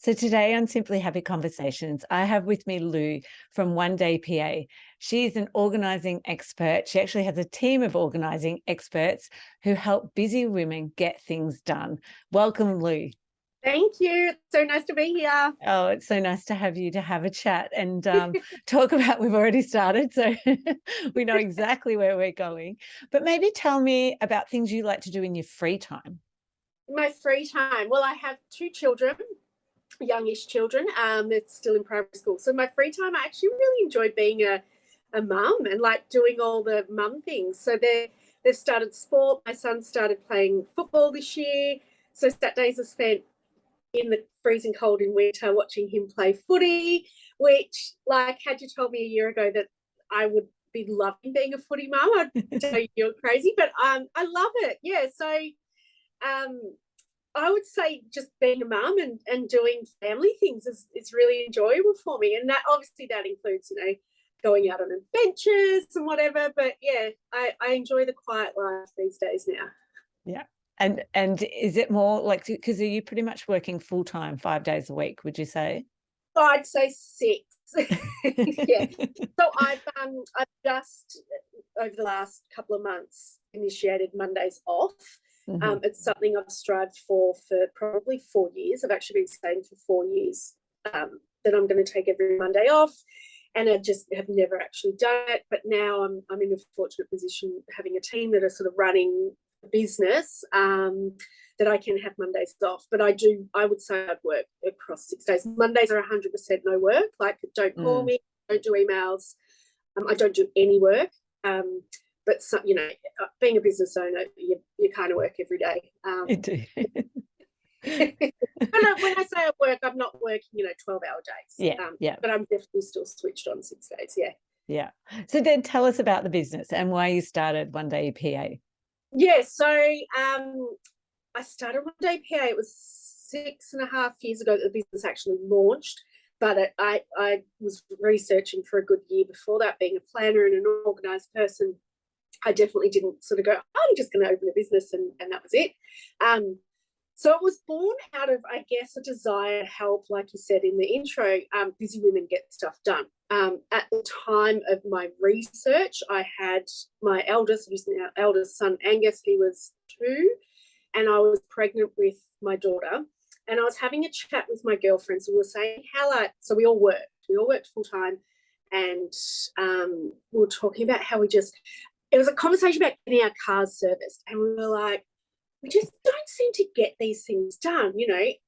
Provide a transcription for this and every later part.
So today on Simply Happy Conversations, I have with me Lou from One Day PA. She's an organising expert. She actually has a team of organising experts who help busy women get things done. Welcome, Lou. Thank you. So nice to be here. Oh, it's so nice to have you to have a chat and talk about, we've already started, so we know exactly where we're going. But maybe tell me about things you like to do in your free time. My free time. Well, I have two children, youngish children. They're still in primary school. So my free time, I actually really enjoy being a mum and like doing all the mum things. So they've started sport. My son started playing football this year. So Saturdays are spent in the freezing cold in winter watching him play footy, which, like, had you told me a year ago that I would be loving being a footy mum, I'd tell you you're crazy, but I love it. Yeah, so I would say just being a mum and doing family things is really enjoyable for me, and that obviously that includes, going out on adventures and whatever, but yeah, I enjoy the quiet life these days now. Yeah. And is it more like, because are you pretty much working full time 5 days a week, would you say? I'd say 6. Yeah. So I've just over the last couple of months initiated Mondays off. Mhm. It's something I've strived for probably 4 years. I've actually been saying for 4 years that I'm going to take every Monday off, and I just have never actually done it. But now I'm in a fortunate position having a team that are sort of running a business, that I can have Mondays off. But I would say I'd work across 6 days. Mondays are 100% no work. Like, don't call me, don't do emails. I don't do any work. But some, being a business owner, you kind of work every day. You do. When I say I work, I'm not working, 12-hour days. Yeah. But I'm definitely still switched on 6 days. Yeah. Yeah. So then tell us about the business and why you started One Day PA. Yeah. So I started One Day PA. It was 6.5 years ago that the business actually launched. But I was researching for a good year before that, being a planner and an organised person. I definitely didn't sort of go, I'm just going to open a business, and that was it. So it was born out of, I guess, a desire to help, like you said in the intro, busy women get stuff done. At the time of my research, I had my eldest son, Angus. He was 2, and I was pregnant with my daughter. And I was having a chat with my girlfriends, and we were saying so we all worked full time, and we were talking about how it was a conversation about getting our cars serviced, and we were like, we just don't seem to get these things done,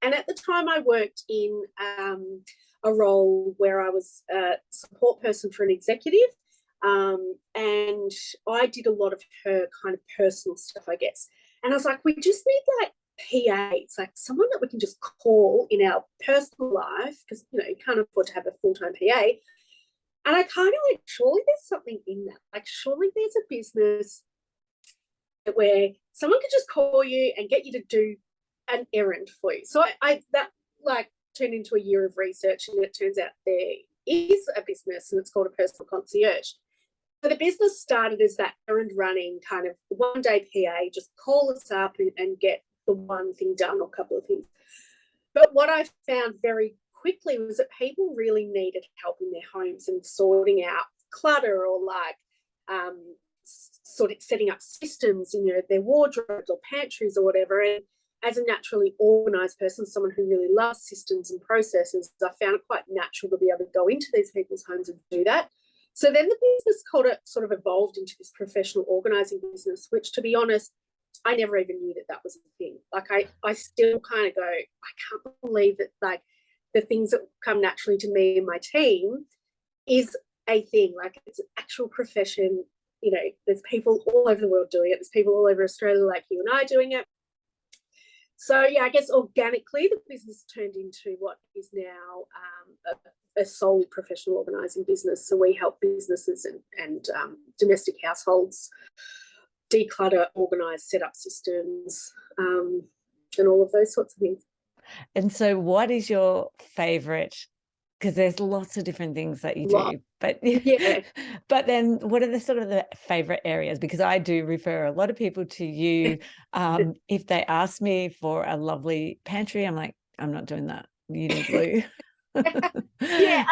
And at the time I worked in a role where I was a support person for an executive, and I did a lot of her kind of personal stuff, I guess. And I was like, we just need like PAs, like someone that we can just call in our personal life, because, you can't afford to have a full-time PA. And I kind of like, surely there's something in that. Like, surely there's a business where someone could just call you and get you to do an errand for you. So that like turned into a year of research, and it turns out there is a business, and it's called a personal concierge. So the business started as that errand running kind of One Day PA, just call us up and get the one thing done or a couple of things. But what I found very quickly was that people really needed help in their homes and sorting out clutter, or like sort of setting up systems in their wardrobes or pantries or whatever. And as a naturally organised person, someone who really loves systems and processes, I found it quite natural to be able to go into these people's homes and do that. So then the business sort of evolved into this professional organising business, which, to be honest, I never even knew that was a thing. Like, I still kind of go, I can't believe that, like, the things that come naturally to me and my team is a thing. Like, it's an actual profession. There's people all over the world doing it. There's people all over Australia like you and I doing it. So, yeah, I guess organically the business turned into what is now a solely professional organising business. So we help businesses and domestic households declutter, organise, set up systems, and all of those sorts of things. And so what is your favourite, because there's lots of different things that you do, but yeah. But then what are the sort of the favourite areas? Because I do refer a lot of people to you. If they ask me for a lovely pantry, I'm like, I'm not doing that. you need Lou. Yeah,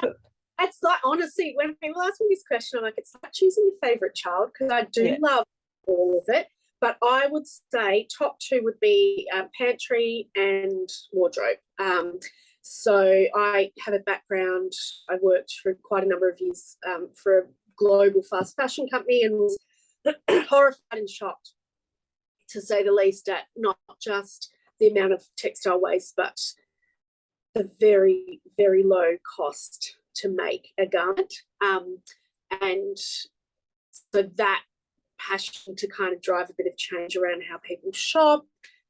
it's like, honestly, when people ask me this question, I'm like, it's like choosing your favourite child, because I do love all of it. But I would say top two would be pantry and wardrobe. So I have a background, I worked for quite a number of years for a global fast fashion company, and was horrified and shocked, to say the least, at not just the amount of textile waste, but the very, very low cost to make a garment. And so that passion to kind of drive a bit of change around how people shop,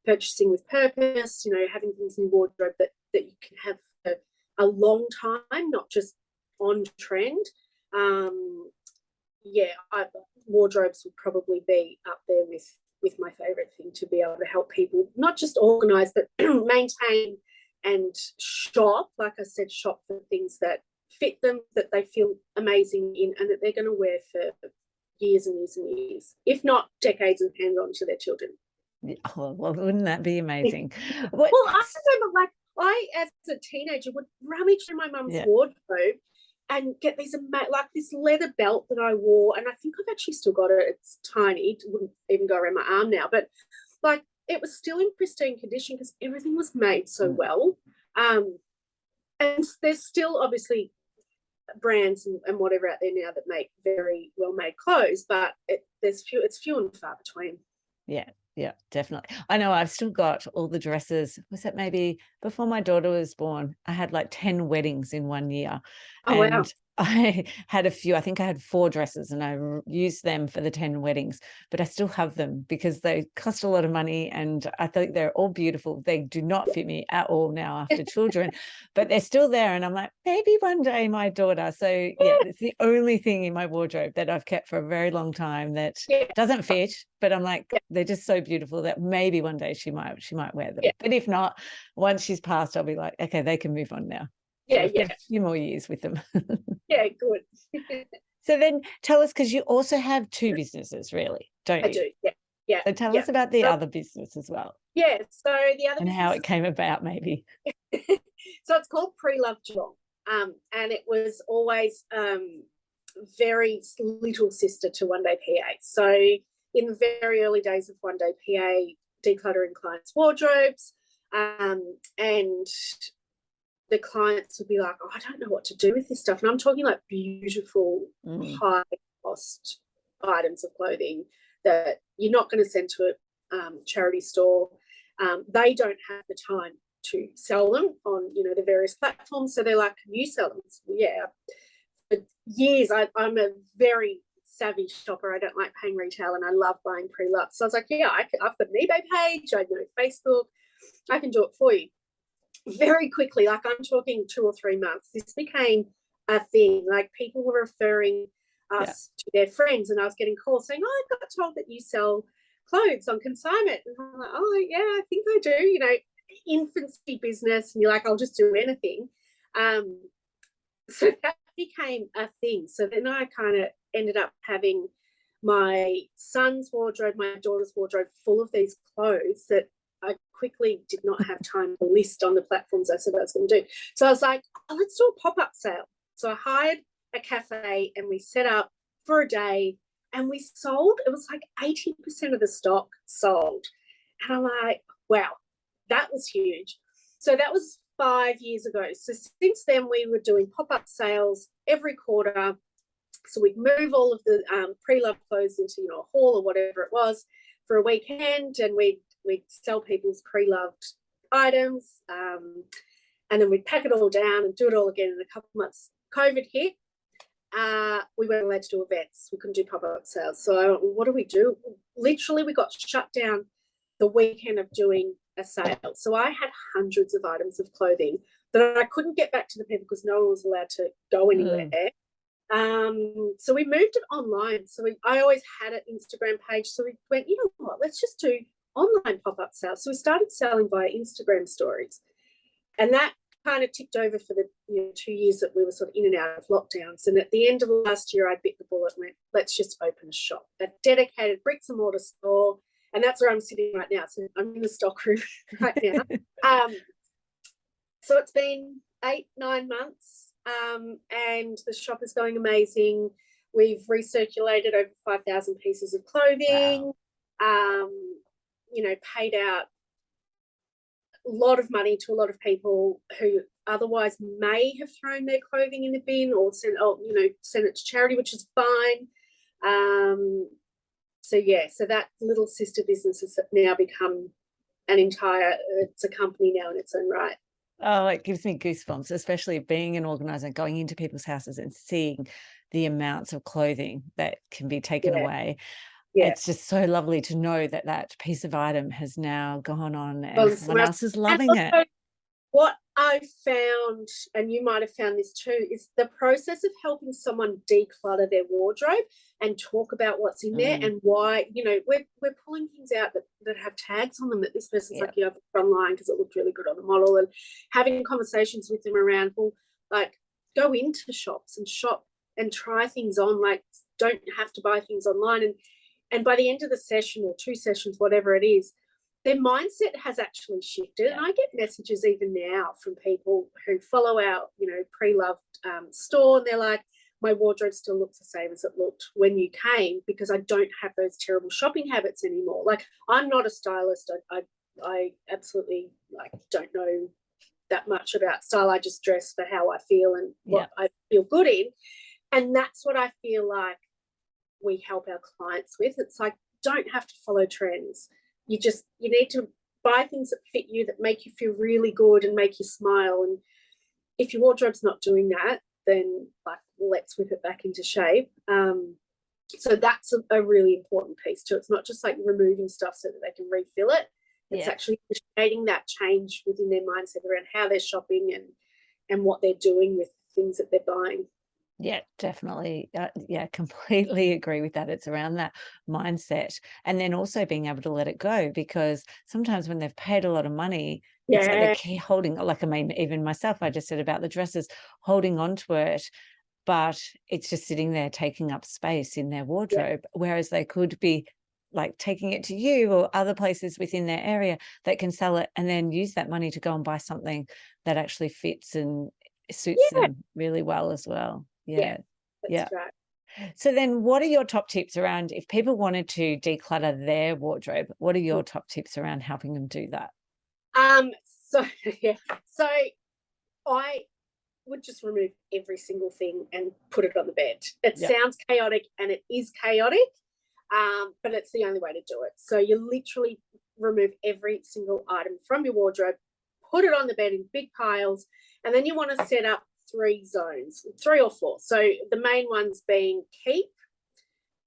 purchasing with purpose, having things in wardrobe that you can have for a long time, not just on trend. Wardrobes would probably be up there with my favorite thing, to be able to help people not just organize, but maintain and shop, like I said, shop for things that fit them, that they feel amazing in, and that they're going to wear for years and years and years, if not decades, and hand on to their children. Oh, well, wouldn't that be amazing? Well, I remember, like, I, as a teenager, would rummage through my mum's wardrobe and get these, like this leather belt that I wore, and I think I've actually still got it. It's tiny, it wouldn't even go around my arm now, but like, it was still in pristine condition because everything was made so well. And there's still obviously brands and whatever out there now that make very well made clothes, but it's few and far between. Yeah, definitely. I know I've still got all the dresses. Was that maybe before my daughter was born? I had like 10 weddings in 1 year. Oh, and wow. I had a few, I think I had 4 dresses, and I used them for the 10 weddings, but I still have them because they cost a lot of money, and I think they're all beautiful. They do not fit me at all now after children, but they're still there. And I'm like, maybe one day my daughter. So yeah, it's the only thing in my wardrobe that I've kept for a very long time that doesn't fit, but I'm like, they're just so beautiful that maybe one day she might wear them. But if not, once she's passed, I'll be like, okay, they can move on now. Yeah, so a few more years with them. Yeah, good. So then tell us, because you also have 2 businesses, really, don't you? I do, yeah. So tell us about the other business as well. Yeah, so the other and business, how it came about, maybe. So it's called Pre-loved Geelong, and it was always very little sister to One Day PA. So in the very early days of One Day PA, decluttering clients' wardrobes, and the clients would be like, oh, I don't know what to do with this stuff. And I'm talking like beautiful, high cost items of clothing that you're not going to send to a charity store. They don't have the time to sell them on, the various platforms. So they're like, can you sell them? So, yeah. For years, I'm a very savvy shopper. I don't like paying retail, and I love buying pre-loved. So I was like, yeah, I've got an eBay page. I know Facebook. I can do it for you. Very quickly, like I'm talking 2 or 3 months, this became a thing. Like people were referring us to their friends, and I was getting calls saying, oh, I got told that you sell clothes on consignment. And I'm like, oh, yeah, I think I do. Infancy business, and you're like, I'll just do anything. So that became a thing. So then I kind of ended up having my son's wardrobe, my daughter's wardrobe full of these clothes that I quickly did not have time to list on the platforms I said I was going to do. So I was like, oh, let's do a pop-up sale. So I hired a cafe, and we set up for a day, and we sold. It was like 80% of the stock sold. And I'm like, wow, that was huge. So that was 5 years ago. So since then, we were doing pop-up sales every quarter. So we'd move all of the pre-loved clothes into a haul or whatever it was for a weekend, and we'd sell people's pre-loved items, and then we'd pack it all down and do it all again in a couple of months. COVID hit. We weren't allowed to do events. We couldn't do pop-up sales. So what do we do? Literally, we got shut down the weekend of doing a sale. So I had hundreds of items of clothing that I couldn't get back to the people because no one was allowed to go anywhere. So we moved it online. So I always had an Instagram page. So we went, you know what, let's just do online pop-up sales. So we started selling via Instagram stories. And that kind of ticked over for the 2 years that we were sort of in and out of lockdowns. And at the end of last year, I bit the bullet and went, let's just open a shop, a dedicated bricks and mortar store. And that's where I'm sitting right now. So I'm in the stock room right now. So it's been 8-9 months, and the shop is going amazing. We've recirculated over 5,000 pieces of clothing. Wow. Paid out a lot of money to a lot of people who otherwise may have thrown their clothing in the bin or sent it to charity, which is fine. So that little sister business has now become it's a company now in its own right. Oh, it gives me goosebumps, especially being an organizer, going into people's houses and seeing the amounts of clothing that can be taken away. Yeah. It's just so lovely to know that that piece of item has now gone on and Well, someone else is loving also, it. what I found, and you might have found this too, is the process of helping someone declutter their wardrobe and talk about what's in there and why, we're pulling things out that have tags on them that this person's like, I put online because it looked really good on the model, and having conversations with them around, well, like, go into shops and shop and try things on, like, don't have to buy things online. And by the end of the session or 2 sessions, whatever it is, their mindset has actually shifted. And I get messages even now from people who follow our, pre-loved store, and they're like, my wardrobe still looks the same as it looked when you came because I don't have those terrible shopping habits anymore. Like, I'm not a stylist. I absolutely don't know that much about style. I just dress for how I feel and what I feel good in. And that's what I feel like we help our clients with. It's like, don't have to follow trends. You need to buy things that fit you, that make you feel really good and make you smile. And if your wardrobe's not doing that, then let's whip it back into shape. So that's a really important piece too. It's not just like removing stuff so that they can refill it. It's actually creating that change within their mindset around how they're shopping and what they're doing with things that they're buying. Yeah, definitely. Completely agree with that. It's around that mindset, and then also being able to let it go, because sometimes when they've paid a lot of money, it's like they keep holding, even myself, I just said about the dresses, holding on to it, but it's just sitting there taking up space in their wardrobe, whereas they could be like taking it to you or other places within their area that can sell it and then use that money to go and buy something that actually fits and suits them really well as well. That's right. So then what are your top tips around if people wanted to declutter their wardrobe? What are your top tips around helping them do that? So I would just remove every single thing and put it on the bed. It sounds chaotic, and it is chaotic, but it's the only way to do it. So you literally remove every single item from your wardrobe, put it on the bed in big piles, and then you want to set up 3 zones, 3 or 4. So the main ones being keep,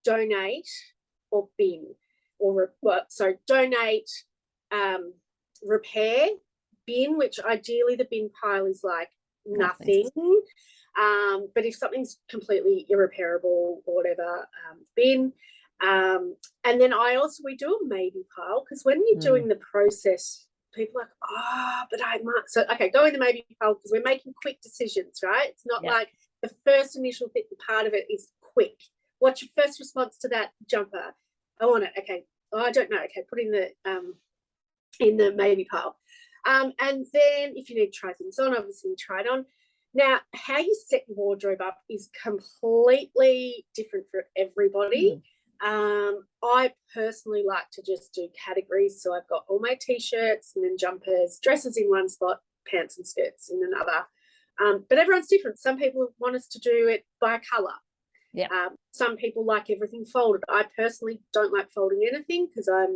donate, or bin. Donate, repair, bin, which ideally the bin pile is like nothing. But if something's completely irreparable or whatever, bin. And then we do a maybe pile, because when you're doing the process, people are like, but I might. So, okay, go in the maybe pile, because we're making quick decisions, right? It's not like the first initial part of it is quick. What's your first response to that jumper? I want it. Okay. I don't know. Okay, put in the maybe pile. And then if you need to try things on, obviously you try it on. Now, how you set your wardrobe up is completely different for everybody. I personally like to just do categories. So I've got all my T-shirts and then jumpers, dresses in one spot, pants and skirts in another. But everyone's different. Some people want us to do it by colour. Some people like everything folded. I personally don't like folding anything, because I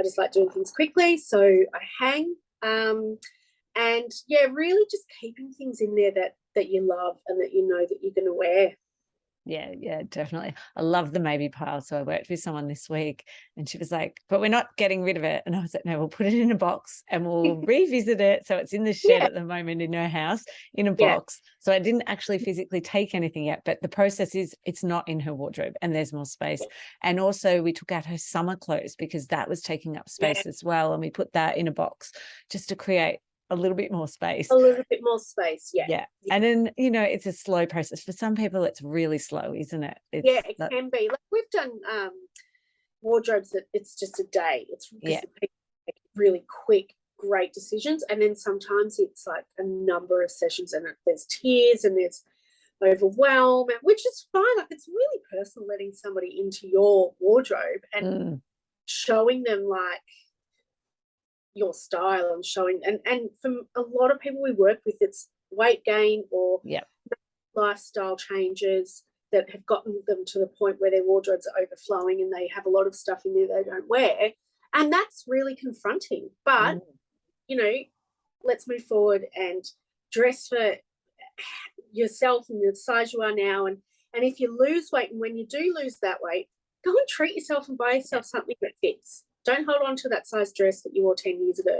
just like doing things quickly. So I hang. And really just keeping things in there that you love and that you know that you're going to wear. Yeah, definitely. I love the maybe pile. So I worked with someone this week and she was like, but we're not getting rid of it. And I was like, no, we'll put it in a box and we'll revisit it. So it's in the shed at the moment in her house in a box. So I didn't actually physically take anything yet, but the process is it's not in her wardrobe and there's more space. And also we took out her summer clothes because that was taking up space as well. And we put that in a box just to create a little bit more space. Yeah. And then, it's a slow process. For some people, it's really slow, isn't it? It can be. Like, we've done wardrobes that it's just a day. It's really quick great decisions. And then sometimes it's like a number of sessions and there's tears and there's overwhelm, which is fine. Like, it's really personal letting somebody into your wardrobe and showing them like your style and showing, and for a lot of people we work with, it's weight gain or lifestyle changes that have gotten them to the point where their wardrobes are overflowing and they have a lot of stuff in there they don't wear. And that's really confronting. But, you know, let's move forward and dress for yourself and the size you are now. And if you lose weight, and when you do lose that weight, go and treat yourself and buy yourself something that fits. Don't hold on to that size dress that you wore 10 years ago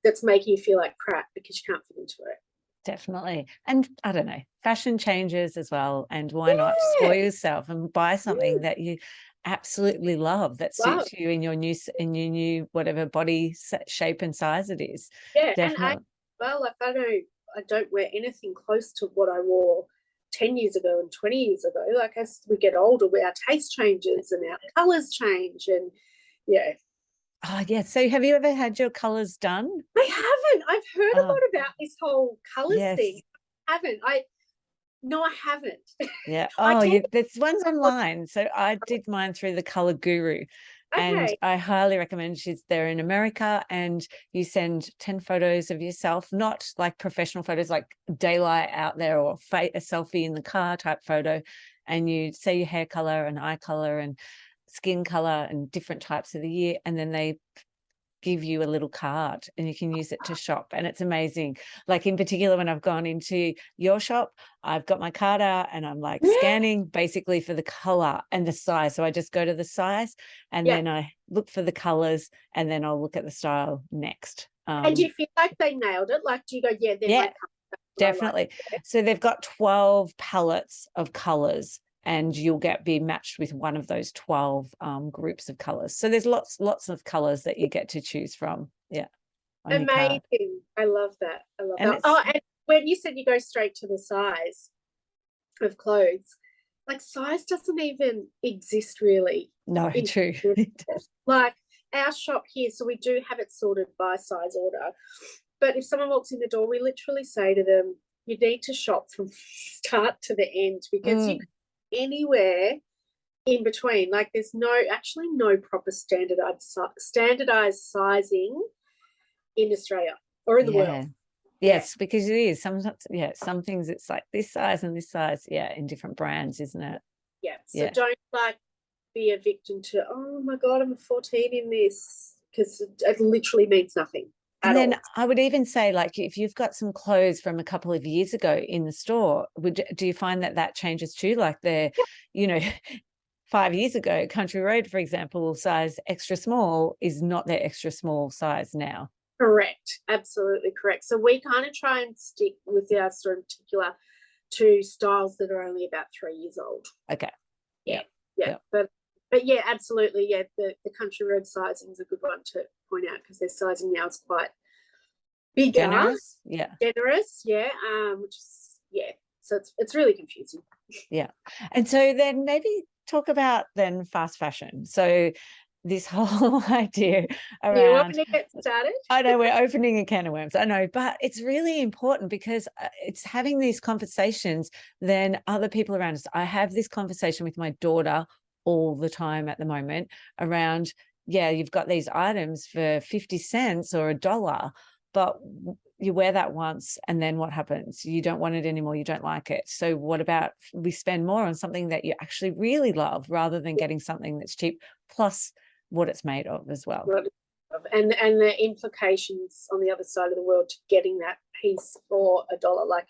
that's making you feel like crap because you can't fit into it. Definitely. And I don't know, fashion changes as well. And why not spoil yourself and buy something that you absolutely love, that suits you in your new whatever body shape and size it is. Yeah. Definitely. And like I don't wear anything close to what I wore 10 years ago and 20 years ago. Like, as we get older, our taste changes and our colours change. And Oh, yeah. So have you ever had your colours done? I haven't. I've heard a lot about this whole colours thing. I haven't. No, I haven't. Yeah. Oh, there's ones online. So I did mine through the Colour Guru. And I highly recommend. They're in America, and you send 10 photos of yourself, not like professional photos, like daylight out there or a selfie in the car type photo. And you say your hair color and eye color and skin color and different types of the year. And then they give you a little card and you can use it to shop, and it's amazing. Like, in particular, when I've gone into your shop, I've got my card out and I'm like scanning basically for the color and the size. So I just go to the size and then I look for the colors, and then I'll look at the style next. And do you feel like they nailed it? Like, do you go, they're my color? Definitely. So they've got 12 palettes of colors, and you'll be matched with one of those 12 groups of colors. So there's lots of colors that you get to choose from. Yeah. Amazing. I love that. Oh, and when you said you go straight to the size of clothes, like, size doesn't even exist really. No, true. Like, our shop here, so we do have it sorted by size order. But if someone walks in the door, we literally say to them, you need to shop from start to the end, because you anywhere in between. Like, there's no proper standardized sizing in Australia or in the world. Yes, because it is sometimes, some things it's like this size and this size, in different brands, isn't it? So don't like be a victim to, oh my God, I'm 14 in this, because it literally means nothing. And then I would even say, like, if you've got some clothes from a couple of years ago in the store, do you find that changes too? Like, they're, 5 years ago, Country Road, for example, size extra small is not their extra small size now. Correct. Absolutely correct. So we kind of try and stick with our store in particular to styles that are only about 3 years old. Okay. Yeah. But yeah, absolutely. Yeah, the Country Road sizing is a good one to point out, because their sizing now is quite bigger. Generous. Which is, so it's really confusing. Yeah. And so then maybe talk about then fast fashion. So this whole idea around... You want me to get started? I know we're opening a can of worms. I know, but it's really important, because it's having these conversations, then other people around us. I have this conversation with my daughter all the time at the moment around, you've got these items for 50 cents or $1, but you wear that once and then what happens? You don't want it anymore. You don't like it. So what about we spend more on something that you actually really love, rather than getting something that's cheap, plus what it's made of as well. And the implications on the other side of the world to getting that piece for $1. Like,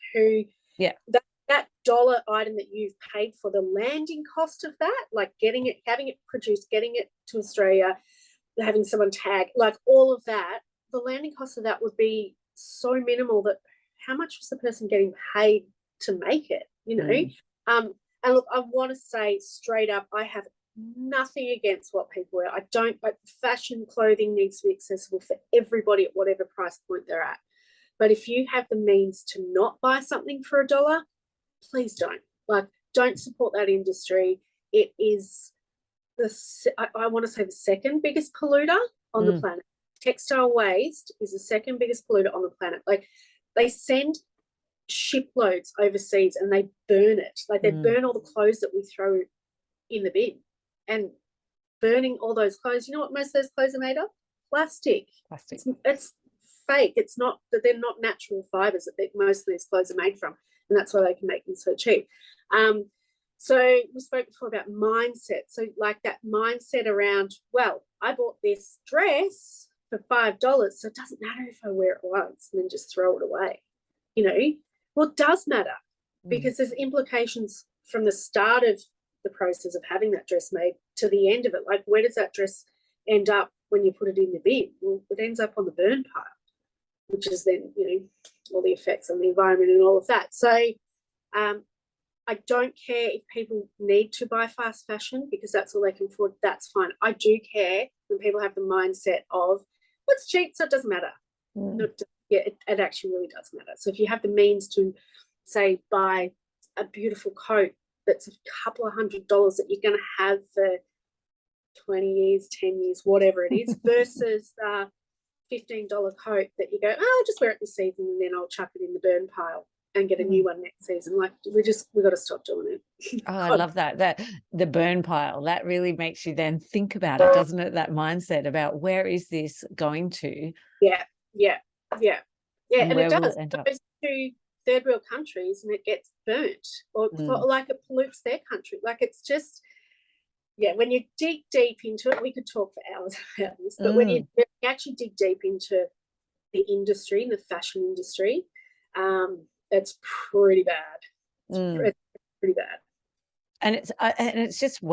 that dollar item that you've paid for, the landing cost of that, like getting it, having it produced, getting it to Australia, having someone tag, like all of that, the landing cost of that would be so minimal that how much was the person getting paid to make it, And look, I want to say straight up, I have nothing against what people wear. I don't, like, fashion clothing needs to be accessible for everybody at whatever price point they're at. But if you have the means to not buy something for $1, please don't. Like, don't support that industry. It is I want to say the second biggest polluter on the planet. textile waste is the second biggest polluter on the planet. Like, they send shiploads overseas and they burn it. Like, they burn all the clothes that we throw in the bin, and burning all those clothes. You know what most of those clothes are made of? Plastic. It's fake. It's not that they're not natural fibers that most of these clothes are made from, and that's why they can make them so cheap. So we spoke before about mindset. So like that mindset around, well, I bought this dress for $5, so it doesn't matter if I wear it once and then just throw it away. You know, well, it does matter, because there's implications from the start of the process of having that dress made to the end of it. Like, where does that dress end up when you put it in the bin? Well, it ends up on the burn pile, which is then, you know, all the effects on the environment and all of that. So I don't care if people need to buy fast fashion because that's all they can afford. That's fine. I do care when people have the mindset of, what's cheap, so it doesn't matter. Yeah, it actually really does matter. So if you have the means to, say, buy a beautiful coat that's a couple of $100 that you're going to have for 20 years, 10 years, whatever it is, versus the $15 coat that you go, oh, I'll just wear it this season and then I'll chuck it in the burn pile and get a new one next season. Like, we've got to stop doing it. Oh, I love that the burn pile, that really makes you then think about it, doesn't it? That mindset about, where is this going to? Yeah. And where it does. will it end up? It goes to third world countries and it gets burnt, or like it pollutes their country. Like, it's just, yeah, when you dig deep into it, we could talk for hours about this, but when you actually dig deep into the industry, the fashion industry, it's pretty bad. It's pretty bad. And it's just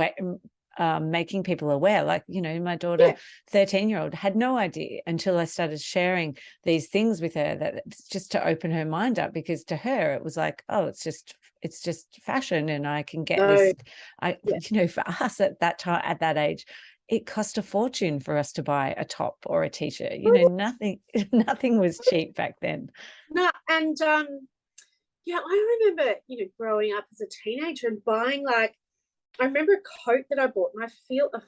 making people aware. Like, you know, my daughter, 13-year-old, had no idea until I started sharing these things with her, that it's just to open her mind up, because to her it was like, oh, it's just fashion and I can get this. You know, for us at that time, at that age, it cost a fortune for us to buy a top or a t-shirt. You know, nothing was cheap back then. No, and yeah, I remember, you know, growing up as a teenager and buying, like, I remember a coat that I bought, and I can't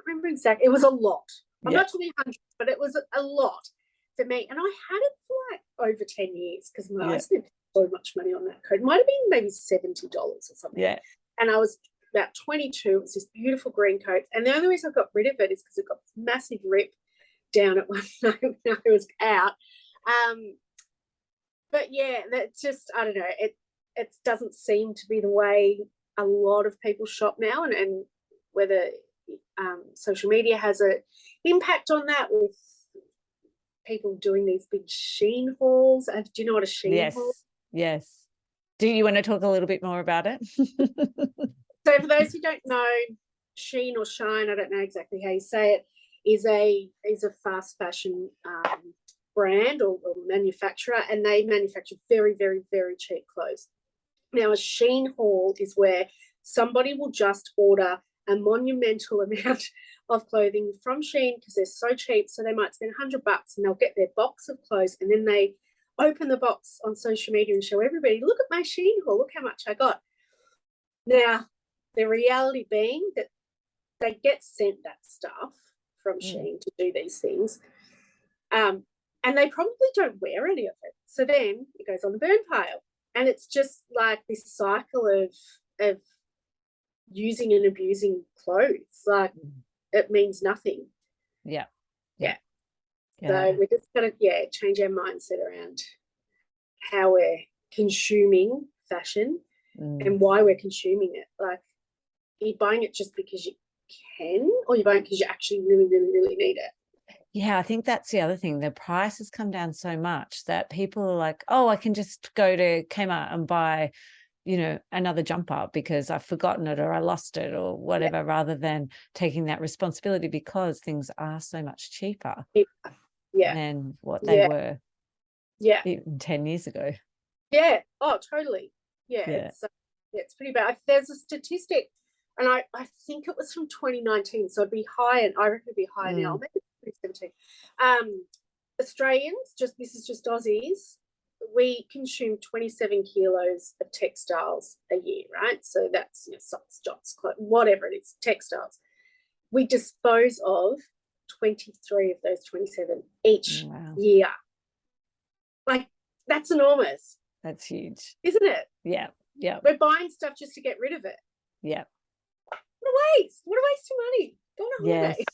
remember exactly. It was a lot. I'm not talking hundreds, but it was a lot for me. And I had it for like over 10 years because I spent so much money on that coat. It might have been maybe $70 or something. Yeah. And I was about 22. It was this beautiful green coat. And the only reason I got rid of it is because it got this massive rip down at one night when I was out. But yeah, that's just, I don't know, it doesn't seem to be the way a lot of people shop now, and whether social media has an impact on that, with people doing these big Shein hauls. Do you know what a Shein haul is? Yes. Do you want to talk a little bit more about it? So for those who don't know, Shein or Shine, I don't know exactly how you say it, is a fast fashion brand or manufacturer, and they manufacture very, very, very cheap clothes. Now, a Shein haul is where somebody will just order a monumental amount of clothing from Shein because they're so cheap. So they might spend $100 and they'll get their box of clothes, and then they open the box on social media and show everybody, look at my Shein haul, look how much I got. Now, the reality being that they get sent that stuff from Shein to do these things, and they probably don't wear any of it. So then it goes on the burn pile. And it's just like this cycle of using and abusing clothes. Like, it means nothing. Yeah. So we're just going to, change our mindset around how we're consuming fashion and why we're consuming it. Like, are you buying it just because you can, or you're buying it because you actually really, really, really need it? Yeah, I think that's the other thing. The price has come down so much that people are like, oh, I can just go to Kmart and buy, you know, another jumper because I've forgotten it or I lost it or whatever, rather than taking that responsibility, because things are so much cheaper than what they were even 10 years ago. Yeah. Oh, totally. Yeah. It's pretty bad. There's a statistic, and I think it was from 2019, so it'd be high, and I reckon it'd be high now, maybe 2017. Australians, this is just Aussies, we consume 27 kilos of textiles a year, right? So that's, you know, socks, jots, clothes, whatever it is, textiles. We dispose of 23 of those 27 each Wow. year. Like, that's enormous. That's huge. Isn't it? Yeah. Yeah. We're buying stuff just to get rid of it. Yeah. What a waste. What a waste of money. Go on a Yes, holiday.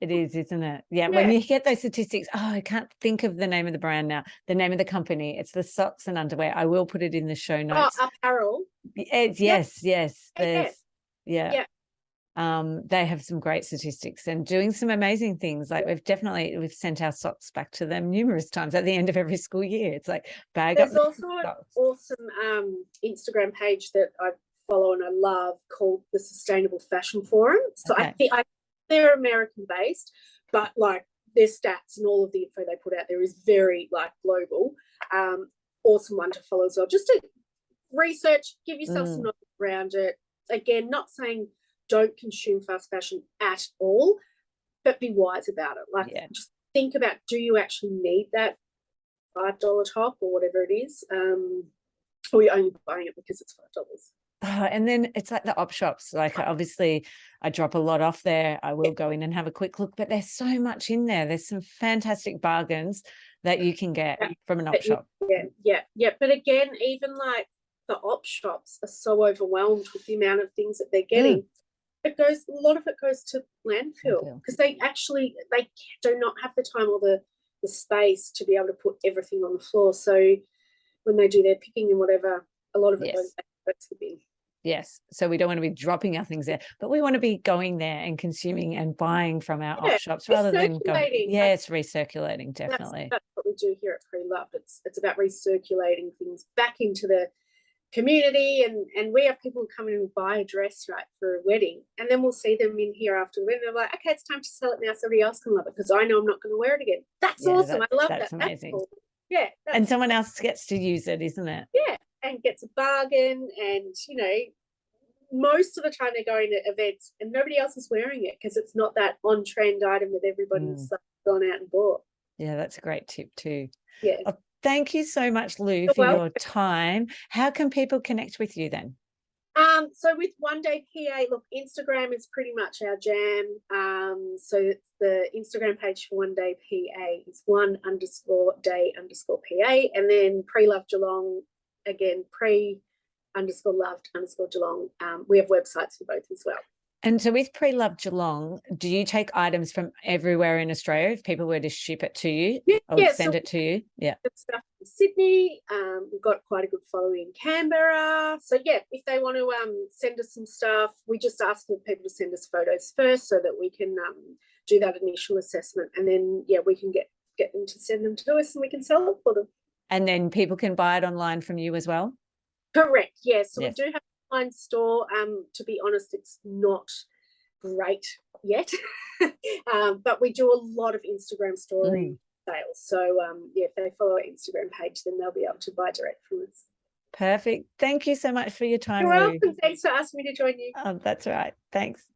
it is, isn't it? Yeah. Yeah. When you get those statistics, I can't think of the name of the brand now, the name of the company. It's the socks and underwear. I will put it in the show notes. Apparel. Yes. Yeah. There's, Yeah. they have some great statistics and doing some amazing things. Like we've sent our socks back to them numerous times at the end of every school year. It's like bag up. There's also an awesome Instagram page that I follow and I love called the Sustainable Fashion Forum. So I think they're American based, but like their stats and all of the info they put out there is very like global. Awesome one to follow as well. Just to research, give yourself some knowledge around it. Again, not saying don't consume fast fashion at all, but be wise about it. Like just think about, do you actually need that $5 top or whatever it is? Or you're only buying it because it's $5. And then it's like the op shops. Like obviously I drop a lot off there. I will go in and have a quick look, but there's so much in there. There's some fantastic bargains that you can get from an op shop. Yeah. But again, even like the op shops are so overwhelmed with the amount of things that they're getting. A lot of it goes to landfill because they do not have the time or the space to be able to put everything on the floor. So when they do their picking and whatever, a lot of it goes back to the bin. Yes. So we don't want to be dropping our things there, but we want to be going there and consuming and buying from our op shops rather than going. Yes, recirculating, definitely. That's what we do here at Pre-loved. It's about recirculating things back into the community, and we have people come in and buy a dress for a wedding, and then we'll see them in here after the wedding. They're like, okay, it's time to sell it now. Somebody else can love it because I know I'm not going to wear it again. That's awesome. I love that. That's amazing. That's cool. Yeah. And someone else gets to use it, isn't it? Yeah. And gets a bargain, and most of the time they're going to events and nobody else is wearing it because it's not that on-trend item that everybody's gone out and bought. Yeah, that's a great tip too. Yeah. Thank you so much, Lou, for your time. How can people connect with you then? So with One Day PA, look, Instagram is pretty much our jam. So the Instagram page for One Day PA is one_day_PA, and then Pre-loved Geelong, again, pre_loved_Geelong. We have websites for both as well. And so with Pre-loved Geelong, do you take items from everywhere in Australia if people were to ship it to you or send it to you? Yeah. Stuff in Sydney. We've got quite a good following in Canberra. So yeah, if they want to send us some stuff, we just ask for people to send us photos first so that we can do that initial assessment, and then we can get them to send them to us and we can sell it for them. And then people can buy it online from you as well? Correct, yes. So we do have an online store. To be honest, it's not great yet, but we do a lot of Instagram story sales. So if they follow our Instagram page, then they'll be able to buy direct from us. Perfect. Thank you so much for your time, You're Lou. welcome. Thanks for asking me to join you. That's right. Thanks.